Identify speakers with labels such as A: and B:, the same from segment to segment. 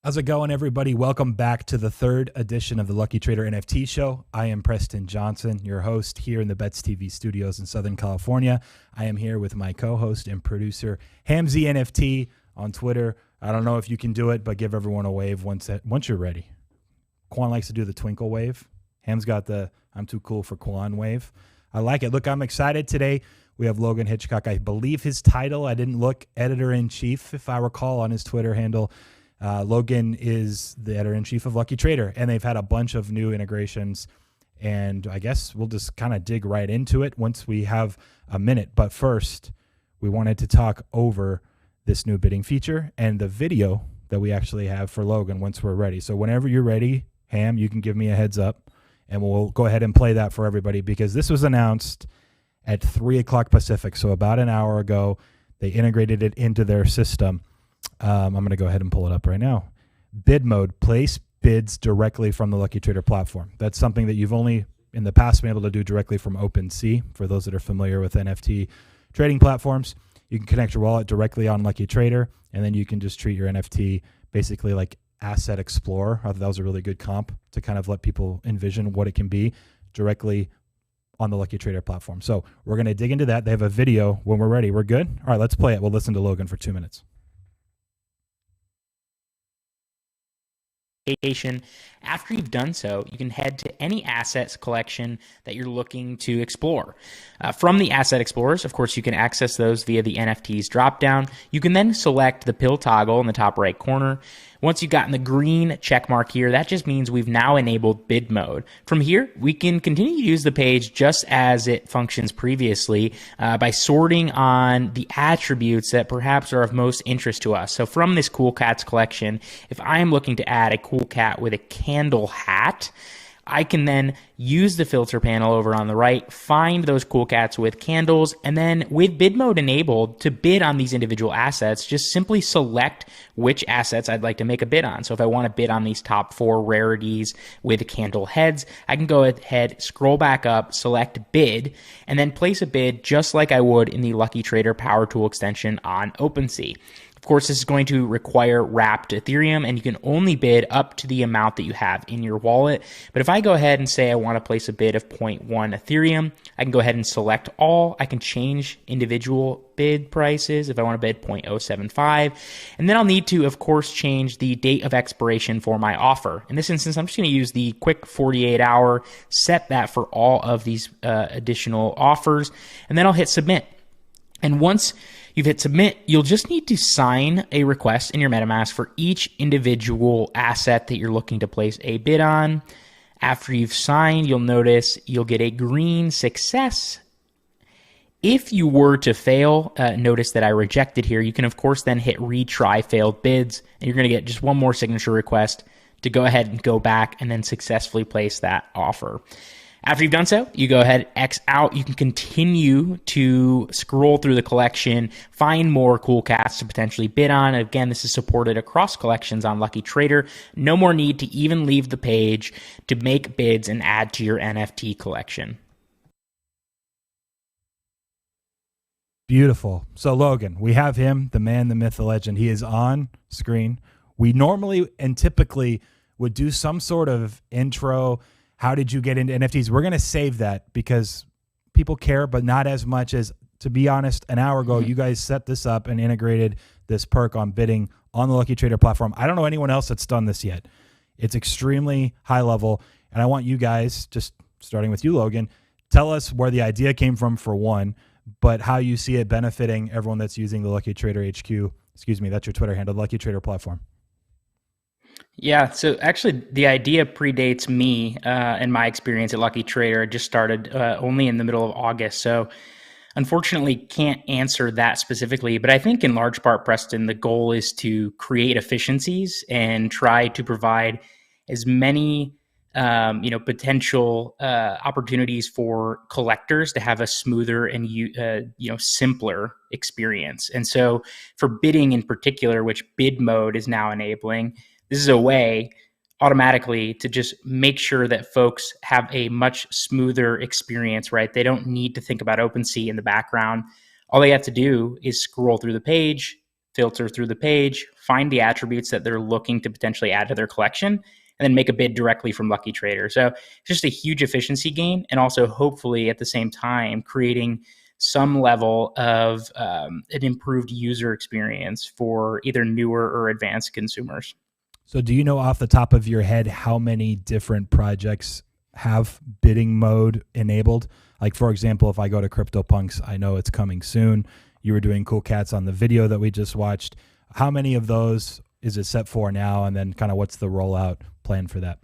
A: How's it going, everybody? Welcome back to the third edition of the Lucky Trader NFT Show. I am Preston Johnson, your host here in the Bets TV studios in Southern California. I am here with my co-host and producer, Hamzy NFT on Twitter. I don't know if you can do it, but give everyone a wave once you're ready. Quan likes to do the twinkle wave. Ham's got the I'm too cool for Quan wave. I like it. Look, I'm excited today. We have Logan Hitchcock. I believe his title, I didn't look, editor-in-chief, if I recall, on his Twitter handle. Logan is the editor-in-chief of Lucky Trader, and they've had a bunch of new integrations, and I guess we'll just kind of dig right into it once we have a minute. But first, we wanted to talk over this new bidding feature and the video that we actually have for Logan once we're ready. So whenever you're ready, Ham, you can give me a heads up, and we'll go ahead and play that for everybody because this was announced at 3 o'clock Pacific, so about an hour ago. They integrated it into their system. I'm going to go ahead and pull it up right now. Bid mode, place bids directly from the Lucky Trader platform. That's something that you've only in the past been able to do directly from OpenSea. For those that are familiar with NFT trading platforms, you can connect your wallet directly on Lucky Trader, and then you can just treat your NFT basically like Asset Explorer. I thought that was a really good comp to kind of let people envision what it can be directly on the Lucky Trader platform. So we're going to dig into that. They have a video when we're ready. We're good? All right, let's play it. We'll listen to Logan for 2 minutes.
B: After you've done so, you can head to any assets collection that you're looking to explore. From the Asset Explorers, of course, you can access those via the NFTs dropdown. You can then select the pill toggle in the top right corner. Once you've gotten the green check mark here, that just means we've now enabled bid mode. From here, we can continue to use the page just as it functions previously by sorting on the attributes that perhaps are of most interest to us. So from this Cool Cats collection, if I am looking to add a cool cat with a candle hat, I can then use the filter panel over on the right, find those cool cats with candles, and then with bid mode enabled to bid on these individual assets, just simply select which assets I'd like to make a bid on. So if I want to bid on these top 4 rarities with candle heads, I can go ahead, scroll back up, select bid, and then place a bid just like I would in the Lucky Trader Power Tool extension on OpenSea. Of course, this is going to require wrapped Ethereum, and you can only bid up to the amount that you have in your wallet. But if I go ahead and say I want to place a bid of 0.1 Ethereum, I can go ahead and select all. I can change individual bid prices if I want to bid 0.075. And then I'll need to, of course, change the date of expiration for my offer. In this instance, I'm just going to use the quick 48-hour, set that for all of these additional offers, and then I'll hit submit. And once you've hit submit, you'll just need to sign a request in your MetaMask for each individual asset that you're looking to place a bid on. After you've signed, you'll notice you'll get a green success. If you were to fail, notice that I rejected here. You can, of course, then hit retry failed bids, and you're going to get just one more signature request to go ahead and go back and then successfully place that offer. After you've done so, you go ahead, X out. You can continue to scroll through the collection, find more cool cats to potentially bid on. And again, this is supported across collections on Lucky Trader. No more need to even leave the page to make bids and add to your NFT collection.
A: Beautiful. So Logan, we have him, the man, the myth, the legend. He is on screen. We normally and typically would do some sort of intro. How did you get into NFTs? We're going to save that because people care, but not as much as, to be honest, an hour ago, you guys set this up and integrated this perk on bidding on the Lucky Trader platform. I don't know anyone else that's done this yet. It's extremely high level. And I want you guys, just starting with you, Logan, tell us where the idea came from for one, but how you see it benefiting everyone that's using the Lucky Trader HQ. Excuse me, that's your Twitter handle, Lucky Trader platform.
B: Yeah, so actually the idea predates me and my experience at Lucky Trader. I just started only in the middle of August, so unfortunately can't answer that specifically. But I think in large part, Preston, the goal is to create efficiencies and try to provide as many potential opportunities for collectors to have a smoother and simpler experience. And so for bidding in particular, which bid mode is now enabling, this is a way automatically to just make sure that folks have a much smoother experience, right? They don't need to think about OpenSea in the background. All they have to do is scroll through the page, filter through the page, find the attributes that they're looking to potentially add to their collection, and then make a bid directly from Lucky Trader. So it's just a huge efficiency gain, and also hopefully at the same time creating some level of an improved user experience for either newer or advanced consumers.
A: So do you know off the top of your head how many different projects have bidding mode enabled? Like, for example, if I go to CryptoPunks, I know it's coming soon. You were doing Cool Cats on the video that we just watched. How many of those is it set for now? And then kind of what's the rollout plan for that?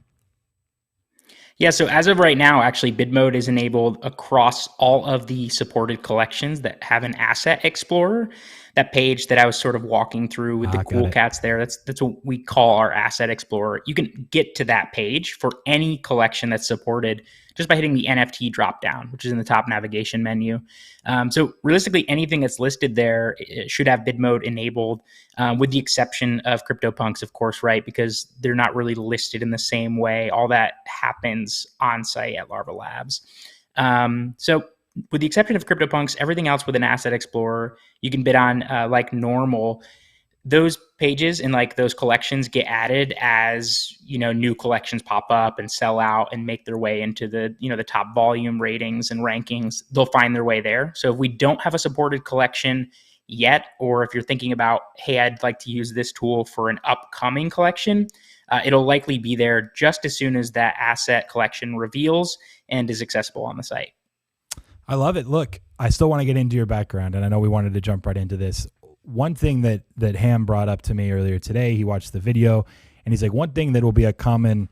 B: Yeah, so as of right now, actually, bid mode is enabled across all of the supported collections that have an asset explorer. That page that I was sort of walking through with the Cool Cats there, that's what we call our asset explorer. You can get to that page for any collection that's supported just by hitting the NFT dropdown, which is in the top navigation menu. So realistically, anything that's listed there should have bid mode enabled, with the exception of CryptoPunks, of course, right? Because they're not really listed in the same way. All that happens on site at Larva Labs. So with the exception of CryptoPunks, everything else with an asset explorer, you can bid on like normal. Those pages and like those collections get added as, new collections pop up and sell out and make their way into the, the top volume ratings and rankings. They'll find their way there. So if we don't have a supported collection yet, or if you're thinking about, hey, I'd like to use this tool for an upcoming collection, it'll likely be there just as soon as that asset collection reveals and is accessible on the site.
A: I love it. Look, I still want to get into your background, and I know we wanted to jump right into this. One thing that Ham brought up to me earlier today, he watched the video, and he's like, one thing that will be a common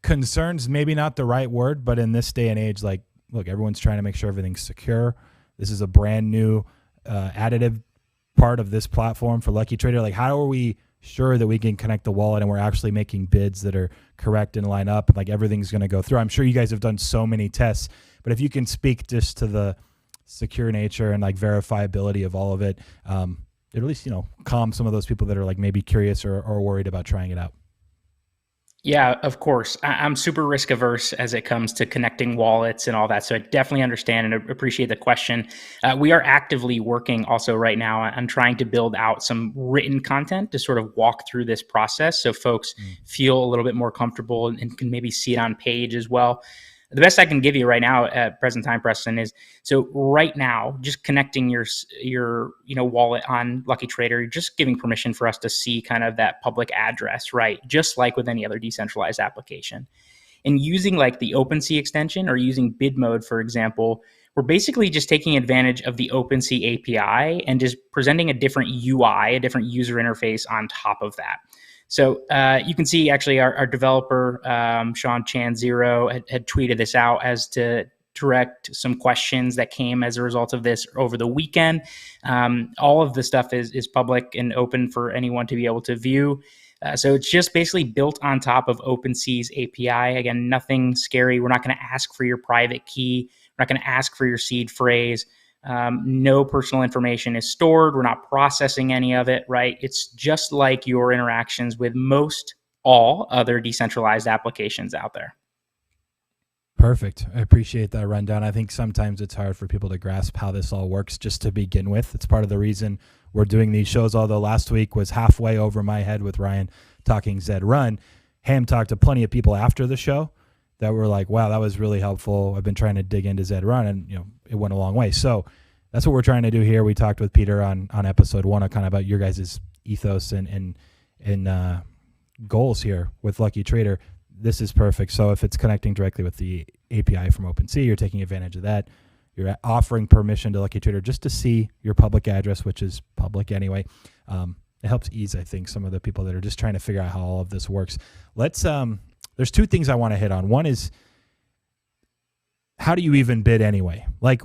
A: concern's maybe not the right word, but in this day and age, like, look, everyone's trying to make sure everything's secure. This is a brand new additive part of this platform for Lucky Trader. Like, how are we sure that we can connect the wallet and we're actually making bids that are correct and line up, and like everything's going to go through? I'm sure you guys have done so many tests, but if you can speak just to the secure nature and like verifiability of all of it, at least, calm some of those people that are like maybe curious or worried about trying it out.
B: Yeah, of course. I'm super risk averse as it comes to connecting wallets and all that. So I definitely understand and appreciate the question. We are actively working also right now on trying to build out some written content to sort of walk through this process so folks feel a little bit more comfortable and can maybe see it on page as well. The best I can give you right now at present time, Preston, is so right now, just connecting your wallet on Lucky Trader, you're just giving permission for us to see kind of that public address, right? Just like with any other decentralized application. And using like the OpenSea extension or using bid mode, for example, we're basically just taking advantage of the OpenSea API and just presenting a different UI, a different user interface on top of that. So you can see actually our developer, Sean Chan Zero, had tweeted this out as to direct some questions that came as a result of this over the weekend. All of the stuff is public and open for anyone to be able to view. So it's just basically built on top of OpenSea's API. Again, nothing scary. We're not going to ask for your private key. We're not going to ask for your seed phrase. No personal information is stored. We're not processing any of it, right? It's just like your interactions with most all other decentralized applications out there.
A: Perfect. I appreciate that rundown. I think sometimes it's hard for people to grasp how this all works just to begin with. It's part of the reason we're doing these shows, although last week was halfway over my head with Ryan talking Zed Run. Ham talked to plenty of people after the show that were like, wow, that was really helpful. I've been trying to dig into Zed Run, and it went a long way. So that's what we're trying to do here. We talked with Peter on episode 1 kind of about your guys' ethos and goals here with Lucky Trader. This is perfect. So if it's connecting directly with the API from OpenSea, you're taking advantage of that. You're offering permission to Lucky Trader just to see your public address, which is public anyway. It helps ease, I think, some of the people that are just trying to figure out how all of this works. There's 2 things I want to hit on. One is, how do you even bid anyway? Like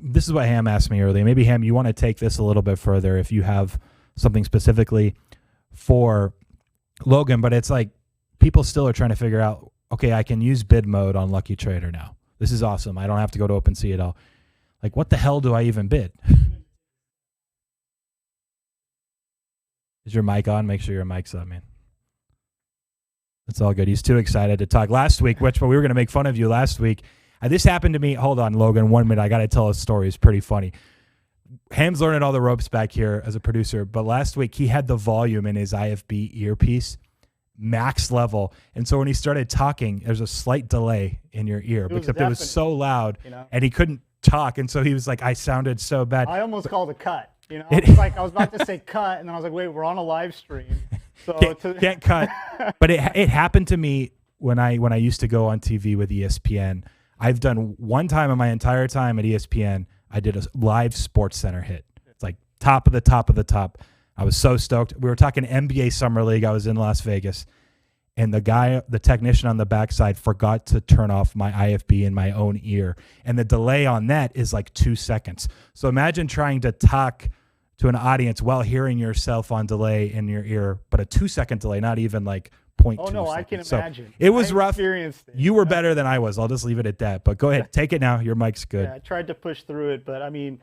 A: this is what Ham asked me earlier. Maybe, Ham, you want to take this a little bit further if you have something specifically for Logan, but it's like people still are trying to figure out, okay, I can use bid mode on Lucky Trader now. This is awesome. I don't have to go to OpenSea at all. Like, what the hell do I even bid? Is your mic on? Make sure your mic's on, man. It's all good. He's too excited to talk. Last week, we were going to make fun of you last week. This happened to me. Hold on, Logan, 1 minute. I got to tell a story. It's pretty funny. Ham's learning all the ropes back here as a producer, but last week he had the volume in his IFB earpiece max level, and so when he started talking, there's a slight delay in your ear, except it was so loud, and he couldn't talk, and so he was like, I sounded so bad.
C: I almost called a cut. I was about to say cut, and then I was like, wait, we're on a live stream, so
A: can't cut. But it happened to me when I used to go on TV with ESPN. I've done one time in my entire time at ESPN, I did a live Sports Center hit. It's like top of the top of the top. I was so stoked. We were talking NBA Summer League. I was in Las Vegas, and the technician on the backside forgot to turn off my IFB in my own ear. And the delay on that is like 2 seconds. So imagine trying to talk to an audience while hearing yourself on delay in your ear, but a 2 second delay, not even like 0.2
C: Oh, no,
A: seconds.
C: I can imagine.
A: So it was rough. You were
C: Yeah.
A: better than I was. I'll just leave it at that. But go ahead. Take it now. Your mic's good.
C: Yeah, I tried to push through it, but I mean,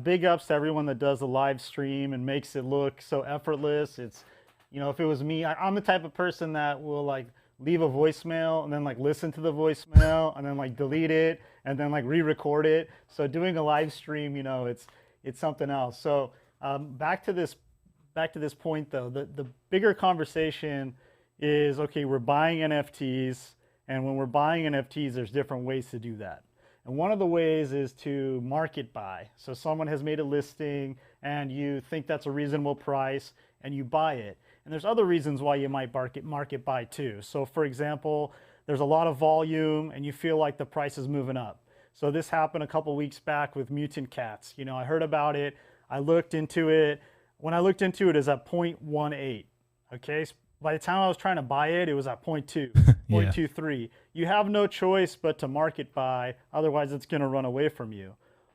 C: big ups to everyone that does the live stream and makes it look so effortless. It's, if it was me, I'm the type of person that will like leave a voicemail and then like listen to the voicemail and then like delete it and then like re-record it. So doing a live stream, it's something else. So back to this point though, the bigger conversation is, okay, we're buying NFTs, and when we're buying NFTs, there's different ways to do that. And one of the ways is to market buy. So someone has made a listing and you think that's a reasonable price and you buy it. And there's other reasons why you might market buy too. So for example, there's a lot of volume and you feel like the price is moving up. So this happened a couple weeks back with Mutant Cats. I heard about it. I looked into it. When I looked into it, it's at 0.18. Okay. By the time I was trying to buy it, it was at 0.2, 0.23. You have no choice but to market buy, otherwise it's going to run away from you.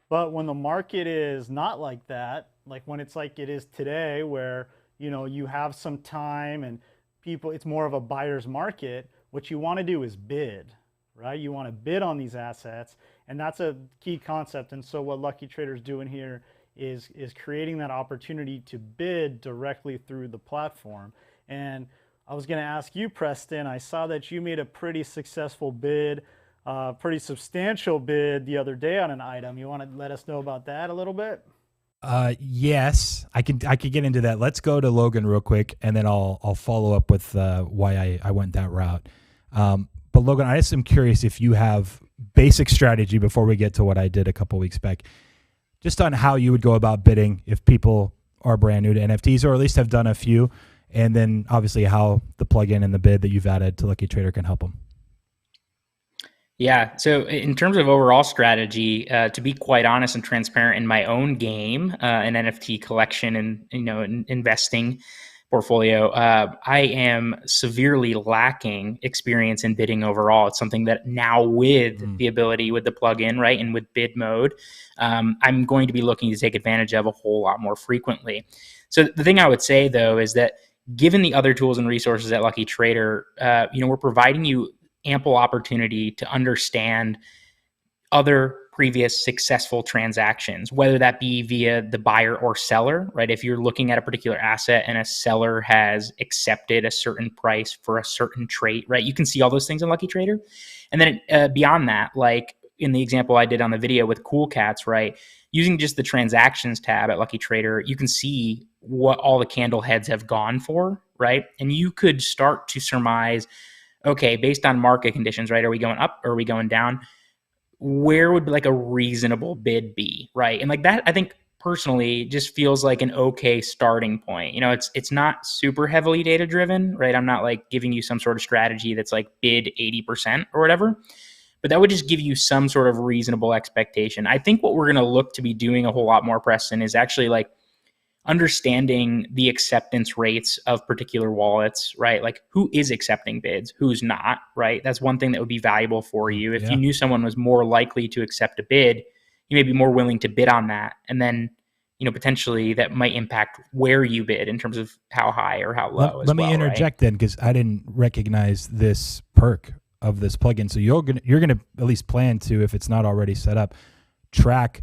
C: But when the market is not like that, like when it's like it is today, where you have some time and it's more of a buyer's market, what you want to do is bid, right? You want to bid on these assets, and that's a key concept. And so what Lucky Trader's doing here is creating that opportunity to bid directly through the platform. And I was going to ask you, Preston, I saw that you made a pretty successful bid, pretty substantial bid the other day on an item. You want to let us know about that a little bit?
A: Yes, I could get into that. Let's go to Logan real quick, and then I'll follow up with why I went that route. But Logan, I just am curious if you have basic strategy before we get to what I did a couple weeks back, just on how you would go about bidding if people are brand new to NFTs, or at least have done a few. And then obviously how the plugin and the bid that you've added to Lucky Trader can help them.
B: Yeah. So in terms of overall strategy, to be quite honest and transparent in my own game, an NFT collection and, investing portfolio, I am severely lacking experience in bidding overall. It's something that now with the ability with the plugin, right, and with bid mode, I'm going to be looking to take advantage of a whole lot more frequently. So the thing I would say though is that given the other tools and resources at Lucky Trader, we're providing you ample opportunity to understand other previous successful transactions, whether that be via the buyer or seller, right? If you're looking at a particular asset and a seller has accepted a certain price for a certain trait, right? You can see all those things in Lucky Trader. And then beyond that, like in the example I did on the video with Cool Cats, right? Using just the transactions tab at Lucky Trader, you can see what all the candle heads have gone for, right? And you could start to surmise, okay, based on market conditions, right? Are we going up or are we going down? Where would like a reasonable bid be, right? And like that, I think personally just feels like an okay starting point. It's not super heavily data driven, right? I'm not like giving you some sort of strategy that's like bid 80% or whatever, but that would just give you some sort of reasonable expectation. I think what we're going to look to be doing a whole lot more, Preston, is actually like understanding the acceptance rates of particular wallets, right? Like who is accepting bids, who's not, right? That's one thing that would be valuable for you. If you knew someone was more likely to accept a bid, you may be more willing to bid on that. And then, potentially that might impact where you bid in terms of how high or how low.
A: Let me interject then, because I didn't recognize this perk of this plugin. So you're gonna at least plan to, if it's not already set up, track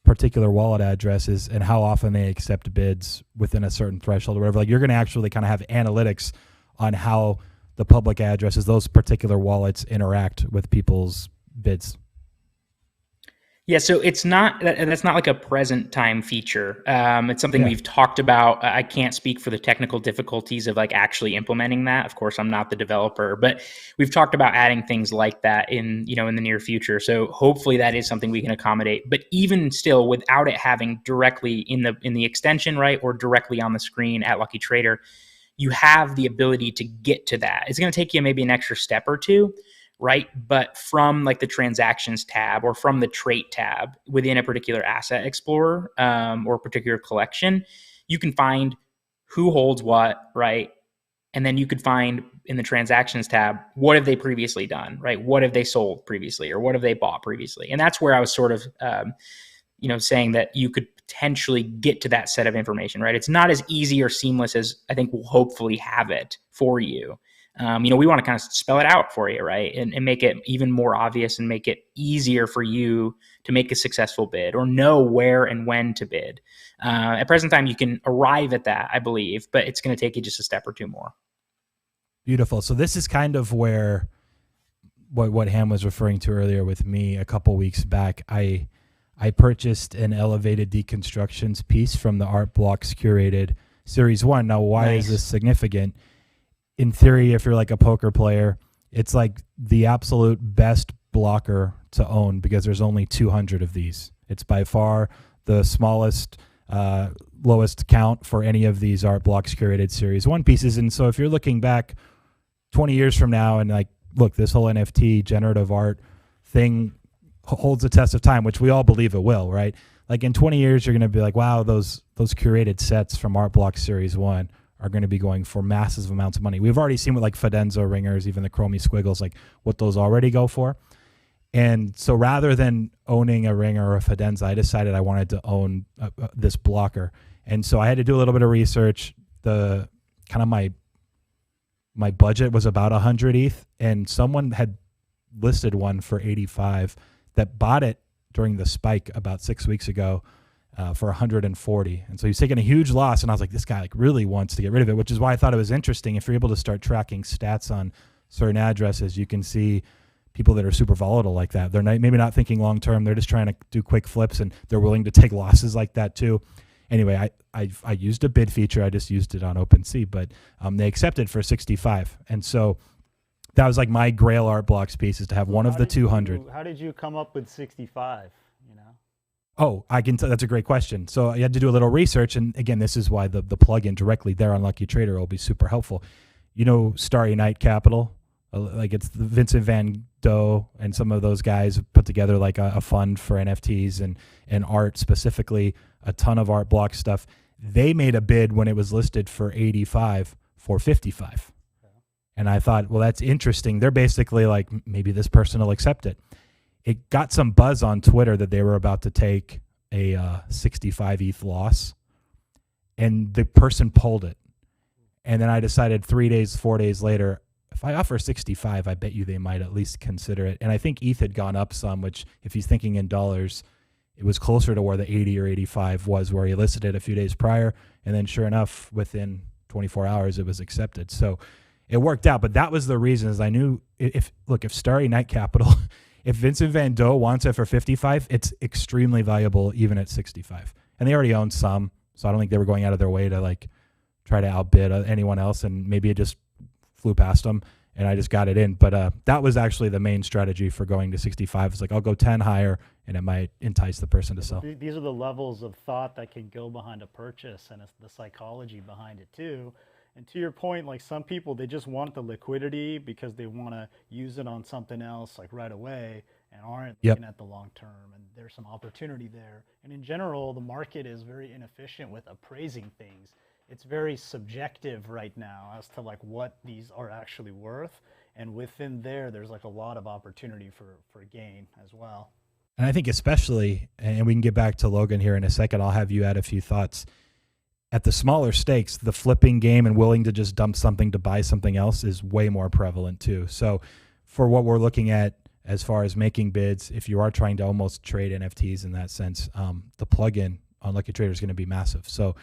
A: particular wallet addresses and how often they accept bids within a certain threshold or whatever. Like you're going to actually kind of have analytics on how the public addresses, those particular wallets interact with people's bids.
B: Yeah, so that's not like a present time feature. It's something
A: Yeah.
B: we've talked about. I can't speak for the technical difficulties of like actually implementing that. Of course, I'm not the developer, but we've talked about adding things like that in the near future. So hopefully that is something we can accommodate. But even still, without it having directly in the extension, right, or directly on the screen at Lucky Trader, you have the ability to get to that. It's going to take you maybe an extra step or two, right? But from like the transactions tab or from the trait tab within a particular asset explorer or particular collection, you can find who holds what, right? And then you could find in the transactions tab, what have they previously done, right? What have they sold previously or what have they bought previously? And that's where I was sort of saying that you could potentially get to that set of information, right? It's not as easy or seamless as I think we'll hopefully have it for you. We want to kind of spell it out for you, right? And make it even more obvious and make it easier for you to make a successful bid or know where and when to bid. At present time, you can arrive at that, I believe, but it's going to take you just a step or two more.
A: Beautiful. So this is kind of where what Ham was referring to earlier with me a couple weeks back. I purchased an elevated deconstructions piece from the Art Blocks curated Series 1. Now, why is this significant? In theory, if you're like a poker player, it's like the absolute best blocker to own because there's only 200 of these. It's by far the smallest, lowest count for any of these Art Blocks curated Series 1 pieces. And so if you're looking back 20 years from now and like, look, this whole NFT generative art thing holds the test of time, which we all believe it will, right? Like in 20 years, you're going to be like, wow, those curated sets from Art Block Series 1 are going to be going for massive amounts of money. We've already seen with like Fidenza ringers, even the Chromie squiggles, like what those already go for. And so rather than owning a ringer or a Fidenza, I decided I wanted to own this blocker. And so I had to do a little bit of research. The kind of my budget was about 100 ETH, and someone had listed one for 85 that bought it during the spike about 6 weeks ago for 140. And so he's taking a huge loss. And I was like, this guy like really wants to get rid of it, which is why I thought it was interesting. If you're able to start tracking stats on certain addresses, you can see people that are super volatile like that. They're maybe not thinking long term. They're just trying to do quick flips, and they're willing to take losses like that too. Anyway, I used a bid feature. I just used it on OpenSea, but they accepted for 65. And so that was like my Grail Art Blocks piece, is to have one of the 200.
C: How did you come up with 65?
A: Oh, I can tell. That's a great question. So I had to do a little research, and again, this is why the plugin directly there on Lucky Trader will be super helpful. Starry Night Capital, like it's the Vincent Van Gogh and some of those guys put together like a fund for NFTs and art, specifically a ton of Art Block stuff. They made a bid when it was listed for 85 for 55. And I thought, well, that's interesting. They're basically like, maybe this person will accept it. It got some buzz on Twitter that they were about to take a 65 ETH loss, and the person pulled it. And then I decided 4 days later, if I offer 65, I bet you they might at least consider it. And I think ETH had gone up some, which if he's thinking in dollars, it was closer to where the 80 or 85 was where he listed it a few days prior. And then sure enough, within 24 hours, it was accepted. So it worked out. But that was the reason, is I knew if Starry Night Capital, if Vincent Van Gogh wants it for 55, it's extremely valuable even at 65. And they already own some, so I don't think they were going out of their way to like try to outbid anyone else, and maybe it just flew past them and I just got it in. But that was actually the main strategy for going to 65. It's like, I'll go 10 higher and it might entice the person to sell.
C: These are the levels of thought that can go behind a purchase, and it's the psychology behind it too. And to your point, like some people, they just want the liquidity because they want to use it on something else like right away and aren't looking at the long term. And there's some opportunity there. And in general, the market is very inefficient with appraising things. It's very subjective right now as to like what these are actually worth. And within there's like a lot of opportunity for gain as well.
A: And I think especially, and we can get back to Logan here in a second, I'll have you add a few thoughts. At the smaller stakes, the flipping game and willing to just dump something to buy something else is way more prevalent too. So for what we're looking at as far as making bids, if you are trying to almost trade NFTs in that sense, the plugin on Lucky Trader is going to be massive. So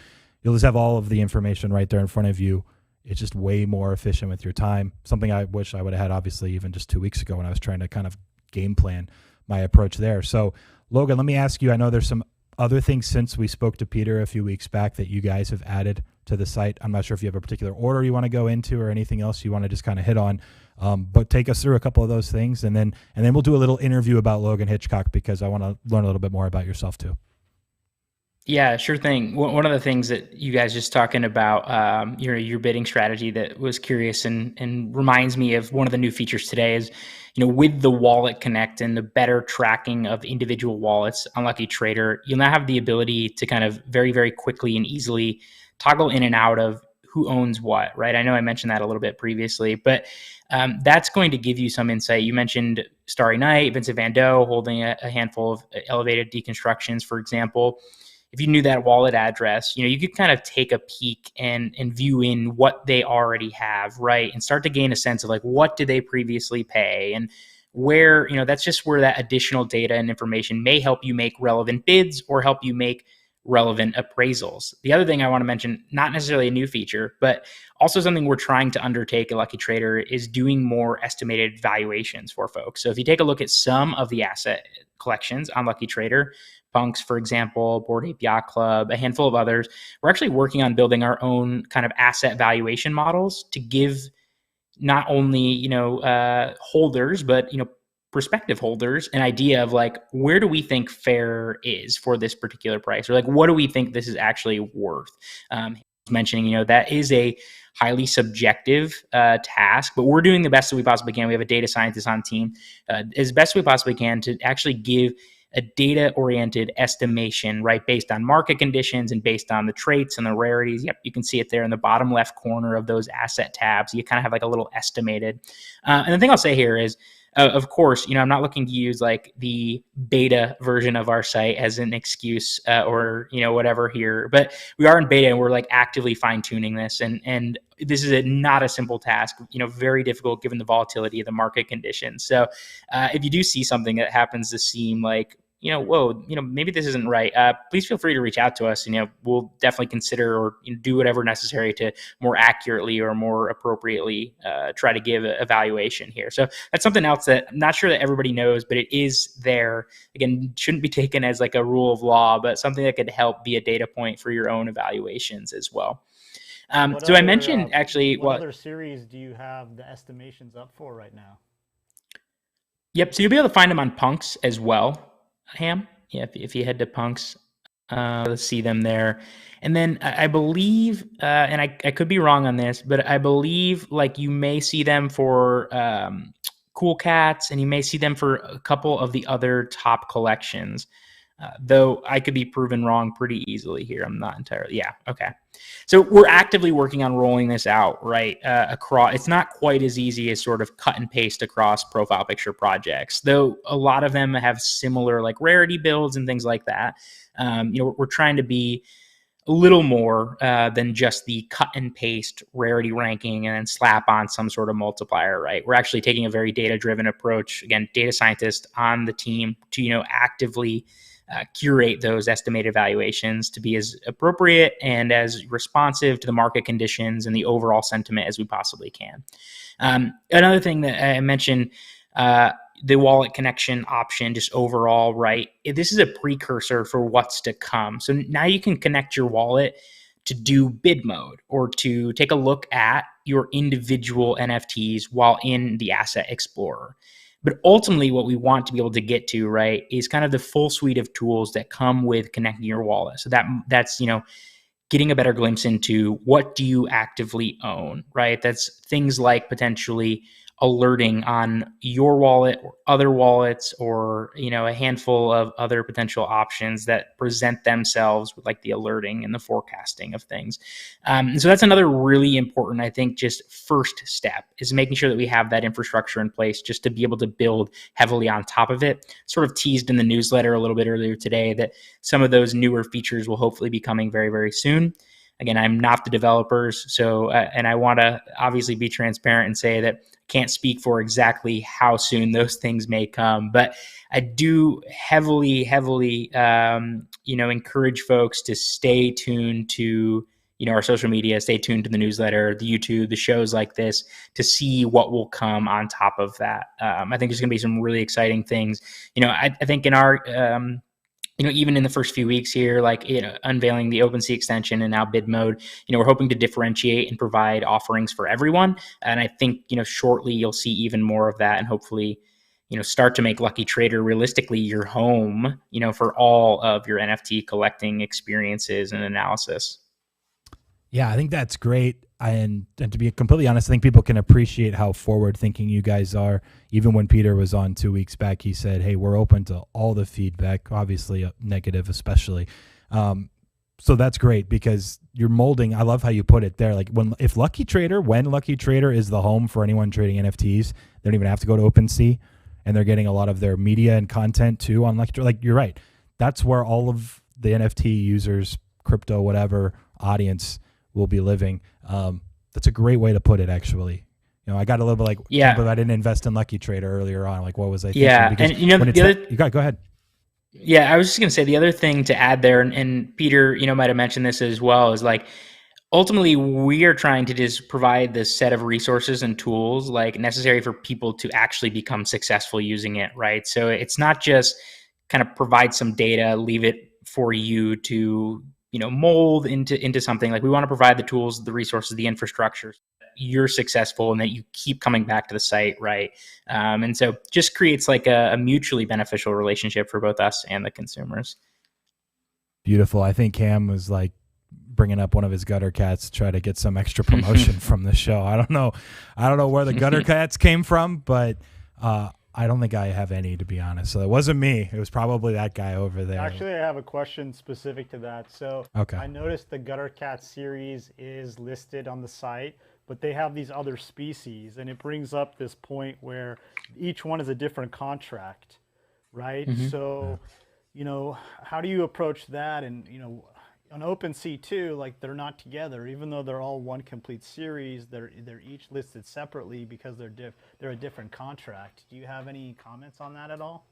A: you'll just have all of the information right there in front of you. It's just way more efficient with your time. Something I wish I would have had, obviously, even just 2 weeks ago when I was trying to kind of game plan my approach there. So Logan, let me ask you, I know there's some other things since we spoke to Peter a few weeks back that you guys have added to the site. I'm not sure if you have a particular order you want to go into or anything else you want to just kind of hit on. But take us through a couple of those things, and then we'll do a little interview about Logan Hitchcock, because I want to learn a little bit more about yourself too.
B: Yeah, sure thing. One of the things that you guys just talking about, your bidding strategy that was curious and reminds me of one of the new features today is, with the Wallet Connect and the better tracking of individual wallets on Lucky Trader, you'll now have the ability to kind of very, very quickly and easily toggle in and out of who owns what, right? I know I mentioned that a little bit previously, but that's going to give you some insight. You mentioned Starry Night, Vincent Van Gogh holding a handful of elevated deconstructions, for example. If you knew that wallet address, you could kind of take a peek and view in what they already have, right? And start to gain a sense of like, what did they previously pay, and where, that's just where that additional data and information may help you make relevant bids or help you make relevant appraisals. The other thing I want to mention, not necessarily a new feature, but also something we're trying to undertake at Lucky Trader, is doing more estimated valuations for folks. So if you take a look at some of the asset collections on Lucky Trader, Punks, for example, Bored Ape Yacht Club, a handful of others, we're actually working on building our own kind of asset valuation models to give not only, holders, but, prospective holders an idea of like, where do we think fair is for this particular price, or like, what do we think this is actually worth? Mentioning, that is a highly subjective task, but we're doing the best that we possibly can. We have a data scientist on team as best we possibly can to actually give a data-oriented estimation, right, based on market conditions and based on the traits and the rarities. Yep, you can see it there in the bottom left corner of those asset tabs. You kind of have like a little estimated. And the thing I'll say here is, of course, I'm not looking to use like the beta version of our site as an excuse or, whatever here, but we are in beta and we're like actively fine tuning this. And this is not a simple task, very difficult given the volatility of the market conditions. So if you do see something that happens to seem like, whoa, maybe this isn't right, please feel free to reach out to us. We'll definitely consider or do whatever necessary to more accurately or more appropriately try to give a evaluation here. So that's something else that I'm not sure that everybody knows, but it is there. Again, shouldn't be taken as like a rule of law, but something that could help be a data point for your own evaluations as well. So I mentioned actually
C: what other series do you have the estimations up for right now?
B: Yep. So you'll be able to find them on Punks as well. Ham, yeah. If you head to Punks, let's see them there. And then I believe, and I could be wrong on this, but I believe like you may see them for Cool Cats, and you may see them for a couple of the other top collections. Though I could be proven wrong pretty easily here. I'm not entirely, yeah, okay. So we're actively working on rolling this out, right, across. It's not quite as easy as sort of cut and paste across profile picture projects, though a lot of them have similar like rarity builds and things like that. We're trying to be a little more than just the cut and paste rarity ranking and then slap on some sort of multiplier, right? We're actually taking a very data-driven approach. Again, data scientist on the team to, actively curate those estimated valuations to be as appropriate and as responsive to the market conditions and the overall sentiment as we possibly can. Another thing that I mentioned, the wallet connection option, just overall, right? This is a precursor for what's to come. So now you can connect your wallet to do bid mode or to take a look at your individual NFTs while in the Asset Explorer. But ultimately, what we want to be able to get to, right, is kind of the full suite of tools that come with connecting your wallet. So that's getting a better glimpse into what do you actively own, right? That's things like potentially alerting on your wallet or other wallets, or a handful of other potential options that present themselves with like the alerting and the forecasting of things. So that's another really important, I think, just first step is making sure that we have that infrastructure in place just to be able to build heavily on top of it. Sort of teased in the newsletter a little bit earlier today that some of those newer features will hopefully be coming very, very soon. Again, I'm not the developers, so and I want to obviously be transparent and say that I can't speak for exactly how soon those things may come, but I do heavily, encourage folks to stay tuned to our social media, stay tuned to the newsletter, the YouTube, the shows like this to see what will come on top of that. I think there's going to be some really exciting things. I think in our, even in the first few weeks here, like, unveiling the OpenSea extension and now bid mode, we're hoping to differentiate and provide offerings for everyone. And I think, shortly you'll see even more of that, and hopefully, start to make Lucky Trader realistically your home, for all of your NFT collecting experiences and analysis.
A: Yeah, I think that's great. And to be completely honest, I think people can appreciate how forward thinking you guys are. Even when Peter was on 2 weeks back, he said, hey, we're open to all the feedback, obviously negative especially. So that's great because you're molding. I love how you put it there. Like when Lucky Trader is the home for anyone trading NFTs, they don't even have to go to OpenSea, and they're getting a lot of their media and content too on Lucky Trader. Like, you're right. That's where all of the NFT users, crypto, whatever audience will be living. That's a great way to put it, actually. I got a little bit like,
B: yeah,
A: but I didn't invest in Lucky Trader earlier on. Like, what was I thinking?
B: Yeah,
A: because
B: and
A: go ahead.
B: Yeah, I was just going to say the other thing to add there, and Peter, might have mentioned this as well, is like, ultimately we are trying to just provide this set of resources and tools like necessary for people to actually become successful using it, right? So it's not just kind of provide some data, leave it for you to, mold into something. Like, we want to provide the tools, the resources, the infrastructure. You're successful and that you keep coming back to the site, right? And so just creates like a mutually beneficial relationship for both us and the consumers.
A: Beautiful. I think Cam was like bringing up one of his gutter cats to try to get some extra promotion from the show. I don't know where the gutter cats came from, but I don't think I have any, to be honest. So it wasn't me. It was probably that guy over there.
C: Actually, I have a question specific to that. So
A: okay.
C: I noticed the gutter cat series is listed on the site, but they have these other species, and it brings up this point where each one is a different contract, right? Mm-hmm. So, how do you approach that? And, on OpenSea too, like, they're not together, even though they're all one complete series. They're each listed separately because they're a different contract. Do you have any comments on that at all?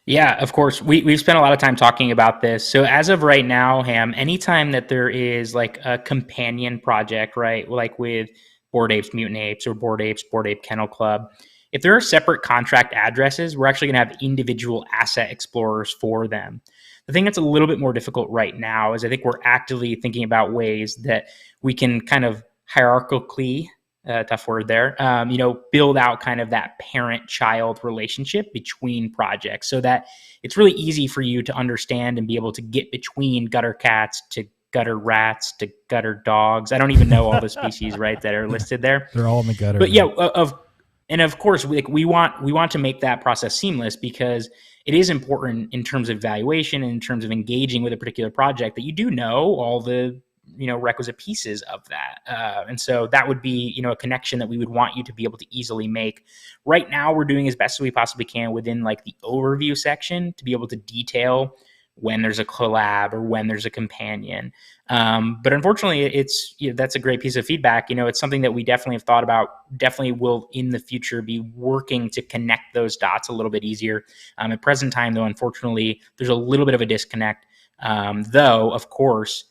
B: Yeah, of course. We've spent a lot of time talking about this. So as of right now, Ham, anytime that there is like a companion project, right, like with Bored Apes Mutant Apes or Bored Ape Kennel Club, if there are separate contract addresses, we're actually going to have individual asset explorers for them. The thing that's a little bit more difficult right now is I think we're actively thinking about ways that we can kind of hierarchically, tough word there, build out kind of that parent-child relationship between projects so that it's really easy for you to understand and be able to get between gutter cats to gutter rats to gutter dogs. I don't even know all the species, right, that are listed there.
A: They're all in the gutter.
B: But yeah, of course, we want to make that process seamless because it is important in terms of evaluation and in terms of engaging with a particular project that you do know all the requisite pieces of that. And so that would be a connection that we would want you to be able to easily make. Right now, we're doing as best as we possibly can within like the overview section to be able to detail when there's a collab or when there's a companion. But unfortunately, that's a great piece of feedback. It's something that we definitely have thought about, definitely will in the future be working to connect those dots a little bit easier. At present time, though, unfortunately, there's a little bit of a disconnect. Though, of course,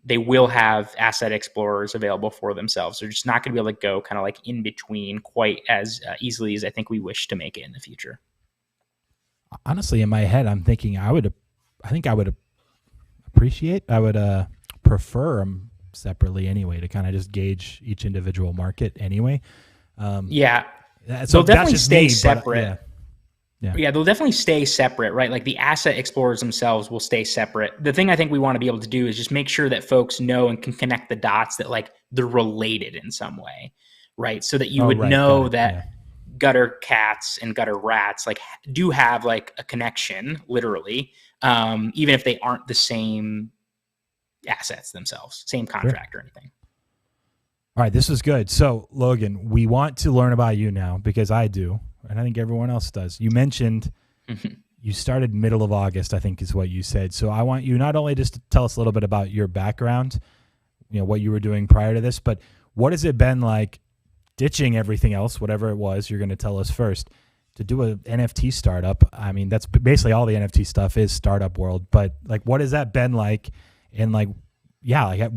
B: they will have asset explorers available for themselves. They're just not going to be able to go kind of like in between quite as easily as I think we wish to make it in the future.
A: Honestly, in my head, I'm thinking I would prefer them separately anyway, to kind of just gauge each individual market anyway.
B: So
A: they'll
B: definitely stay separate.
A: But,
B: Yeah, they'll definitely stay separate, right? Like the asset explorers themselves will stay separate. The thing I think we want to be able to do is just make sure that folks know and can connect the dots that like they're related in some way, right? So that you would know that gutter cats and gutter rats like do have like a connection, literally, even if they aren't the same assets themselves, same contract or anything.
A: All right, this is good. So, Logan, we want to learn about you now because I do, and I think everyone else does. You mentioned you started middle of August, I think is what you said. So I want you not only just to tell us a little bit about your background, what you were doing prior to this, but what has it been like ditching everything else, whatever it was you're going to tell us first, to do an NFT startup? I mean, that's basically all the NFT stuff is startup world, but like, what has that been like? And like, yeah, like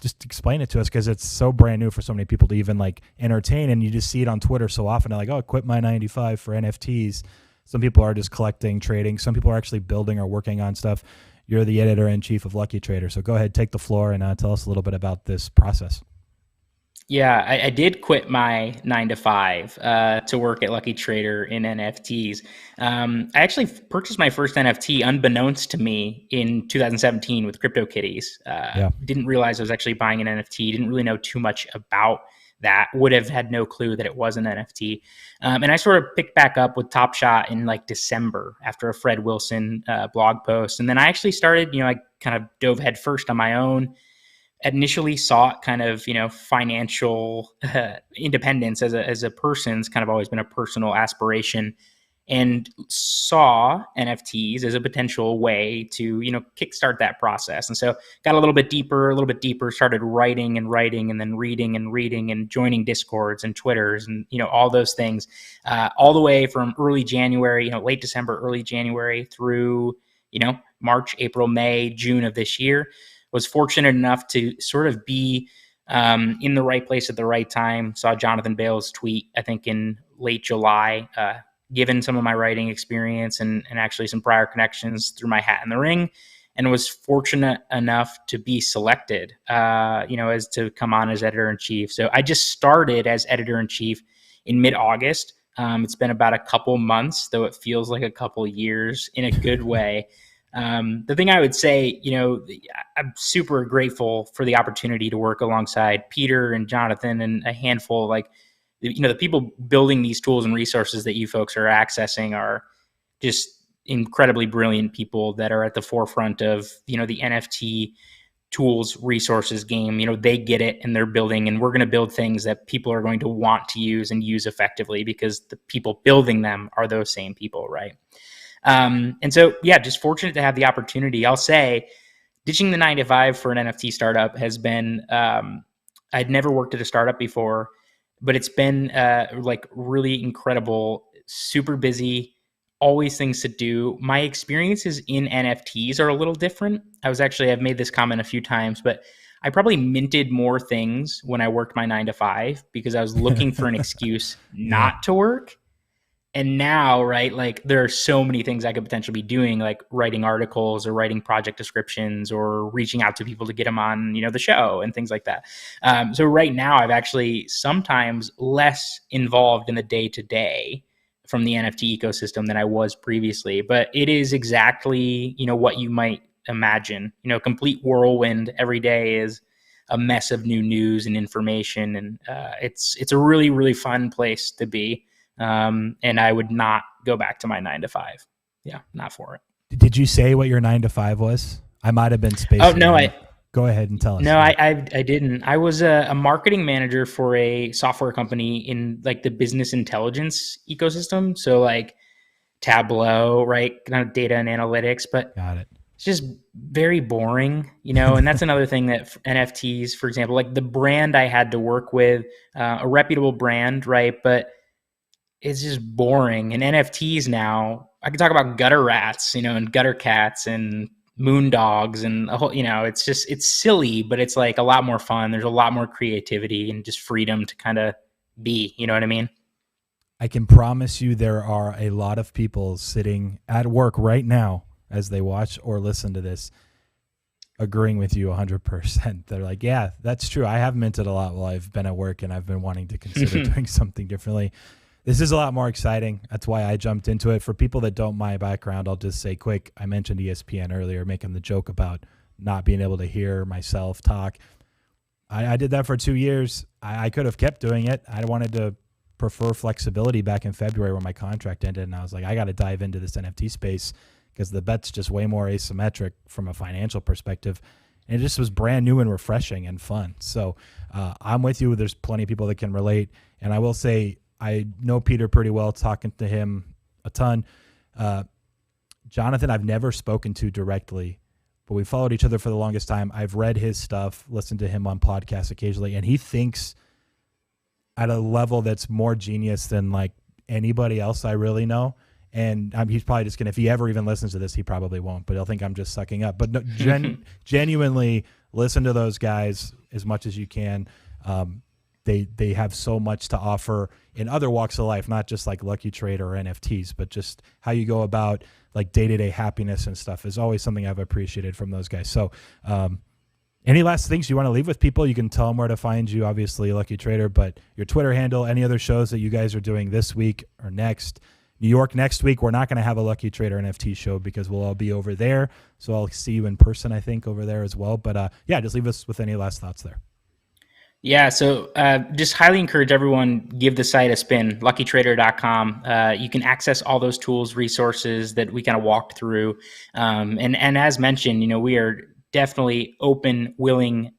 A: just explain it to us, because it's so brand new for so many people to even like entertain, and you just see it on Twitter so often. They're like, oh, quit my 95 for NFTs. Some people are just collecting, trading. Some people are actually building or working on stuff. You're the editor-in-chief of Lucky Trader, so go ahead, take the floor, and tell us a little bit about this process.
B: Yeah, I did quit my 9 to 5 to work at Lucky Trader in NFTs. I actually purchased my first NFT unbeknownst to me in 2017 with CryptoKitties. Didn't realize I was actually buying an NFT. Didn't really know too much about that. Would have had no clue that it was an NFT. And I sort of picked back up with Top Shot in like December after a Fred Wilson blog post. And then I actually started, I kind of dove headfirst on my own. Initially sought kind of, financial independence as a person. It's kind of always been a personal aspiration, and saw NFTs as a potential way to, kickstart that process. And so got a little bit deeper, started writing, and then reading and joining Discords and Twitters and, all those things, all the way from early January, late December, early January through, March, April, May, June of this year. Was fortunate enough to sort of be in the right place at the right time. Saw Jonathan Bale's tweet, I think in late July, given some of my writing experience and actually some prior connections through my hat in the ring, and was fortunate enough to be selected, as to come on as editor-in-chief. So I just started as editor-in-chief in mid-August. It's been about a couple months, though it feels like a couple years in a good way. The thing I would say, I'm super grateful for the opportunity to work alongside Peter and Jonathan and a handful, the people building these tools and resources that you folks are accessing are just incredibly brilliant people that are at the forefront of, the NFT tools resources game. They get it, and they're building, and we're going to build things that people are going to want to use and use effectively, because the people building them are those same people, right? And so, just fortunate to have the opportunity. I'll say ditching the 9 to 5 for an NFT startup has been, I'd never worked at a startup before, but it's been, really incredible, super busy, always things to do. My experiences in NFTs are a little different. I've made this comment a few times, but I probably minted more things when I worked my 9 to 5 because I was looking for an excuse not to work. And now, right, there are so many things I could potentially be doing, like writing articles or writing project descriptions or reaching out to people to get them on, the show and things like that. So right now, I've actually sometimes less involved in the day-to-day from the NFT ecosystem than I was previously. But it is exactly, what you might imagine. Complete whirlwind. Every day is a mess of new news and information. And it's a really, really fun place to be. And I would not go back to my 9 to 5. Yeah, not for it.
A: Did you say what your 9 to 5 was? I might have been spacing.
B: Oh, no,
A: go ahead and tell us.
B: No, I didn't. I was a marketing manager for a software company in the business intelligence ecosystem. So Tableau, right? Kind of data and analytics, but
A: got it.
B: It's just very boring, and that's another thing that NFTs, for example, the brand I had to work with, a reputable brand, right? But it's just boring. And NFTs now, I can talk about gutter rats, and gutter cats and moon dogs and a whole, it's silly, but it's a lot more fun. There's a lot more creativity and just freedom to kind of be, you know what I mean?
A: I can promise you there are a lot of people sitting at work right now as they watch or listen to this, agreeing with you 100%. They're like, yeah, that's true. I have minted a lot while I've been at work, and I've been wanting to consider doing something differently. This is a lot more exciting. That's why I jumped into it. For people that don't know my background, I'll just say quick. I mentioned ESPN earlier, making the joke about not being able to hear myself talk. I did that for 2 years. I could have kept doing it. I wanted to prefer flexibility back in February when my contract ended, and I was like, I got to dive into this NFT space because the bet's just way more asymmetric from a financial perspective. And it just was brand new and refreshing and fun. So I'm with you. There's plenty of people that can relate. And I will say, I know Peter pretty well, talking to him a ton. Jonathan, I've never spoken to directly, but we followed each other for the longest time. I've read his stuff, listened to him on podcasts occasionally, and he thinks at a level that's more genius than anybody else I really know. And he's probably just going to, if he ever even listens to this, he probably won't, but he'll think I'm just sucking up. But no, genuinely listen to those guys as much as you can. They have so much to offer in other walks of life, not just like Lucky Trader or NFTs, but just how you go about like day-to-day happiness and stuff is always something I've appreciated from those guys. So any last things you want to leave with people? You can tell them where to find you, obviously Lucky Trader, but your Twitter handle, any other shows that you guys are doing this week or next. New York next week, we're not going to have a Lucky Trader NFT show because we'll all be over there. So I'll see you in person, I think, over there as well. But yeah, just leave us with any last thoughts there.
B: Yeah, so just highly encourage everyone, give the site a spin, luckytrader.com. You can access all those tools, resources that we kind of walked through. And as mentioned, we are definitely open, willing,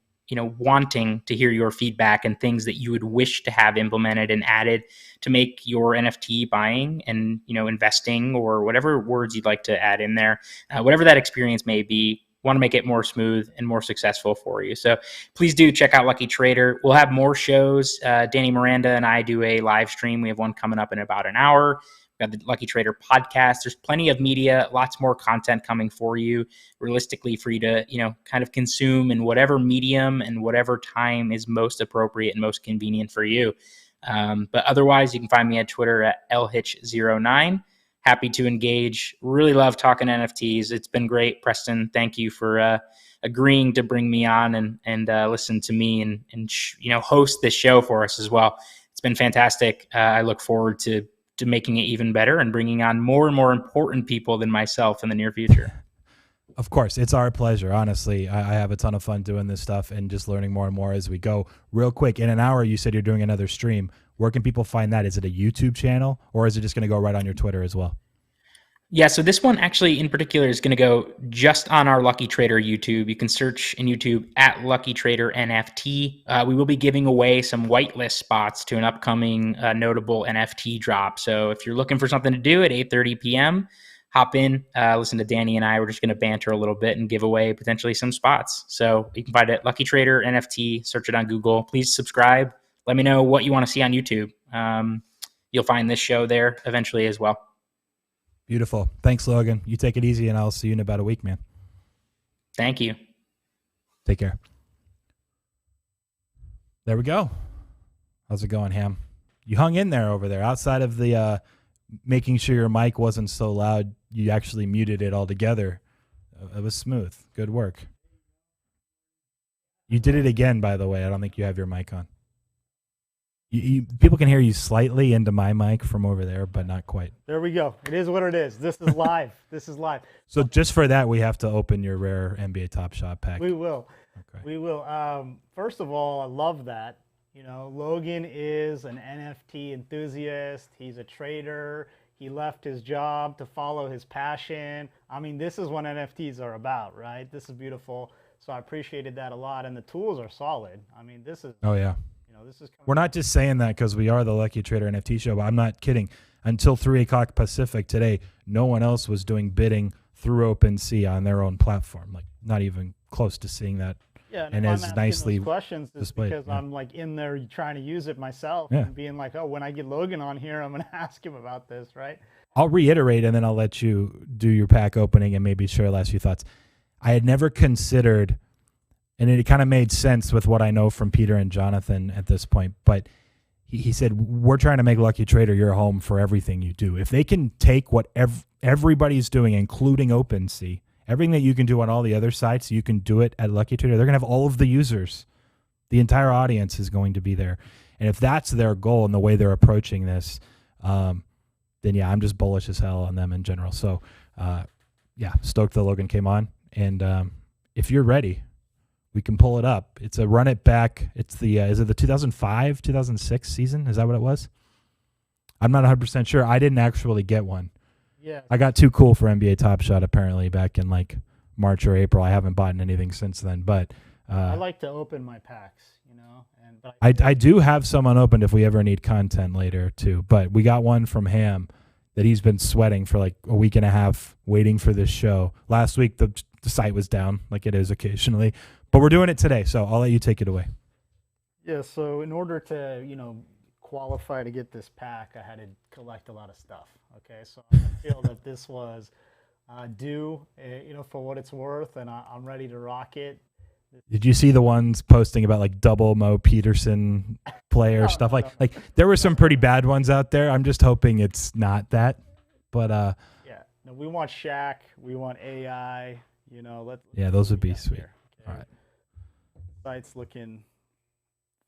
B: wanting to hear your feedback and things that you would wish to have implemented and added to make your NFT buying and, investing or whatever words you'd like to add in there, whatever that experience may be. Want to make it more smooth and more successful for you. So please do check out Lucky Trader. We'll have more shows. Danny Miranda and I do a live stream. We have one coming up in about an hour. We've got the Lucky Trader podcast. There's plenty of media, lots more content coming for you, realistically for you to, kind of consume in whatever medium and whatever time is most appropriate and most convenient for you. But otherwise, you can find me at Twitter at lhitch09. Happy to engage. Really love talking NFTs. It's been great. Preston, thank you for agreeing to bring me on and listen to me and host this show for us as well. It's been fantastic. I look forward to making it even better and bringing on more and more important people than myself in the near future.
A: Of course, it's our pleasure. Honestly, I have a ton of fun doing this stuff and just learning more and more as we go. Real quick, in an hour, you said you're doing another stream. Where can people find that? Is it a YouTube channel or is it just going to go right on your Twitter as well?
B: Yeah, so this one actually in particular is going to go just on our Lucky Trader YouTube. You can search in YouTube at Lucky Trader NFT. We will be giving away some whitelist spots to an upcoming notable NFT drop. So if you're looking for something to do at 8:30 p.m., hop in, listen to Danny and I. We're just going to banter a little bit and give away potentially some spots. So you can find it Lucky Trader NFT, search it on Google. Please subscribe. Let me know what you want to see on YouTube. You'll find this show there eventually as well.
A: Beautiful. Thanks, Logan. You take it easy, and I'll see you in about a week, man.
B: Thank you.
A: Take care. There we go. How's it going, Ham? You hung in there over there. Outside of the making sure your mic wasn't so loud, you actually muted it altogether. It was smooth. Good work. You did it again, by the way. I don't think you have your mic on. People can hear you slightly into my mic from over there, but not quite.
C: There we go. It is what it is. This is live. This is live.
A: So just for that, we have to open your rare NBA Top Shot pack.
C: We will.
A: Okay.
C: We will. First of all, I love that. Logan is an NFT enthusiast. He's a trader. He left his job to follow his passion. I mean, this is what NFTs are about, right? This is beautiful. So I appreciated that a lot. And the tools are solid. I mean, this is...
A: Oh, yeah.
C: This is
A: We're not just saying that because we are the Lucky Trader NFT show, but I'm not kidding. Until 3 o'clock Pacific today, no one else was doing bidding through OpenSea on their own platform. Like, not even close to seeing that.
C: Yeah,
A: and
C: if
A: as
C: I'm asking
A: nicely
C: those questions is
A: displayed.
C: because
A: Yeah.
C: I'm like in there trying to use it myself
A: Yeah.
C: and being like, oh, when I get Logan on here, I'm going to ask him about this, right?
A: I'll reiterate, and then I'll let you do your pack opening and maybe share last few thoughts. I had never considered, and it kind of made sense with what I know from Peter and Jonathan at this point, but he said, we're trying to make Lucky Trader your home for everything you do. If they can take what everybody's doing, including OpenSea, everything that you can do on all the other sites, you can do it at Lucky Trader. They're going to have all of the users. The entire audience is going to be there. And if that's their goal and the way they're approaching this, then yeah, I'm just bullish as hell on them in general. So yeah, stoked that Logan came on. And if you're ready, we can pull it up. It's a run it back. It's the, is it the 2005, 2006 season? Is that what it was? I'm not 100% sure. I didn't actually get one.
C: Yeah.
A: I got too cool for NBA Top Shot apparently back in like March or April. I haven't bought anything since then, but
C: I like to open my packs, but
A: I do have some unopened if we ever need content later too. But we got one from Ham that he's been sweating for like a week and a half waiting for this show. Last week the site was down like it is occasionally, but we're doing it today. So I'll let you take it away.
C: Yeah. So in order to, qualify to get this pack, I had to collect a lot of stuff. Okay, so I feel that this was due, for what it's worth, and I'm ready to rock it.
A: Did you see the ones posting about like double Mo Peterson player stuff? Like there were some pretty bad ones out there. I'm just hoping it's not that. But
C: yeah, no, we want Shaq, we want AI.
A: Those would be sweet.
C: Here, okay?
A: All right.
C: Site's looking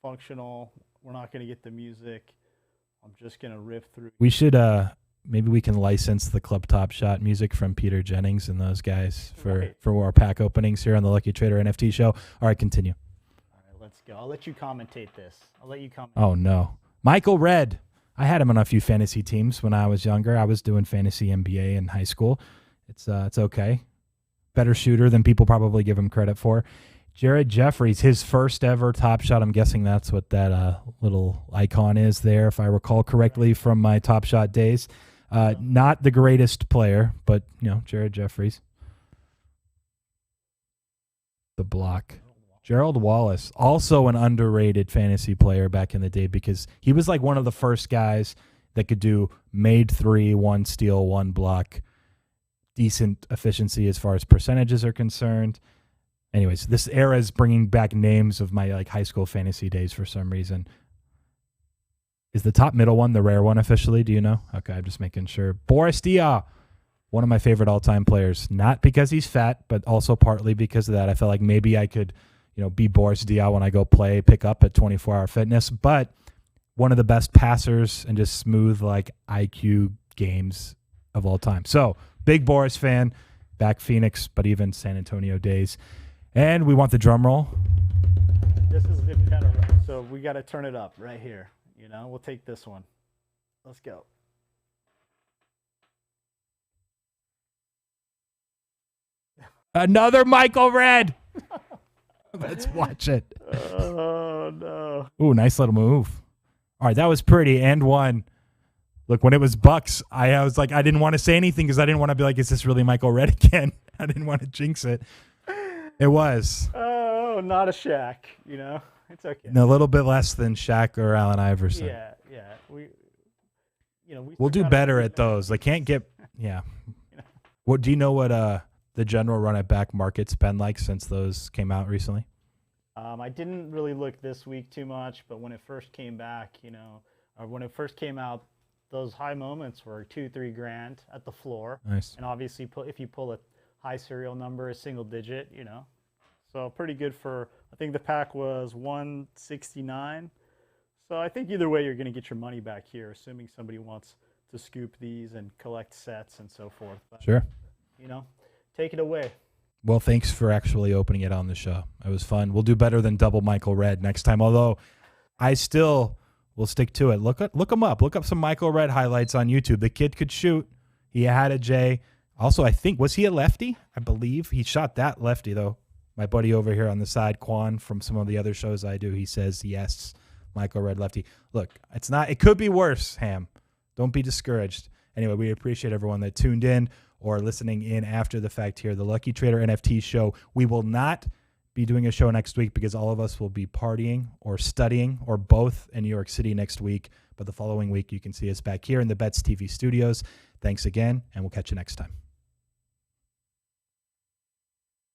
C: functional. We're not going to get the music. I'm just going to riff through.
A: We should maybe we can license the Club Top Shot music from Peter Jennings and those guys for our pack openings here on the Lucky Trader NFT show. All right, continue.
C: All right, let's go. I'll let you commentate this.
A: Oh no, Michael Redd. I had him on a few fantasy teams when I was younger. I was doing fantasy NBA in high school. It's okay. Better shooter than people probably give him credit for. Jared Jeffries, his first ever Top Shot. I'm guessing that's what that little icon is there, if I recall correctly from my Top Shot days. Not the greatest player, but, Jared Jeffries. The block. Gerald Wallace, also an underrated fantasy player back in the day because he was like one of the first guys that could do made 3, 1 steal, 1 block. Decent efficiency as far as percentages are concerned. Anyways, this era is bringing back names of my high school fantasy days for some reason. Is the top middle one the rare one officially? Do you know? Okay, I'm just making sure. Boris Diaw, one of my favorite all-time players. Not because he's fat, but also partly because of that. I felt like maybe I could, be Boris Diaw when I go pick up at 24 Hour Fitness. But one of the best passers and just smooth IQ games of all time. So big Boris fan, back Phoenix, but even San Antonio days. And we want the drum roll.
C: This is kind of rough, so we got to turn it up right here. We'll take this one. Let's go.
A: Another Michael Redd. Let's watch it.
C: Oh, no.
A: Ooh, nice little move. All right, that was pretty. And one. Look, when it was Bucks, I was like, I didn't want to say anything because I didn't want to be like, is this really Michael Redd again? I didn't want to jinx it. It was.
C: Oh, not a Shaq, It's okay.
A: And a little bit less than Shaq or Allen Iverson.
C: Yeah.
A: We'll do better at those. They can't get, yeah. What do you know what the general run it back market's been like since those came out recently?
C: I didn't really look this week too much, but when it first came back, or when it first came out, those high moments were $2-3 grand at the floor.
A: Nice.
C: And obviously, if you pull a high serial number, a single digit, So pretty good for, I think the pack was 169. So I think either way, you're going to get your money back here, assuming somebody wants to scoop these and collect sets and so forth. But,
A: sure.
C: Take it away.
A: Well, thanks for actually opening it on the show. It was fun. We'll do better than double Michael Redd next time, although I still will stick to it. Look him up. Look up some Michael Redd highlights on YouTube. The kid could shoot. He had a J. Also, I think, was he a lefty? I believe he shot that lefty, though. My buddy over here on the side, Quan, from some of the other shows I do, he says, yes, Michael Redd lefty. Look, it could be worse, Ham. Don't be discouraged. Anyway, we appreciate everyone that tuned in or listening in after the fact here. The Lucky Trader NFT show. We will not be doing a show next week because all of us will be partying or studying or both in New York City next week. But the following week, you can see us back here in the Bets TV studios. Thanks again, and we'll catch you next time.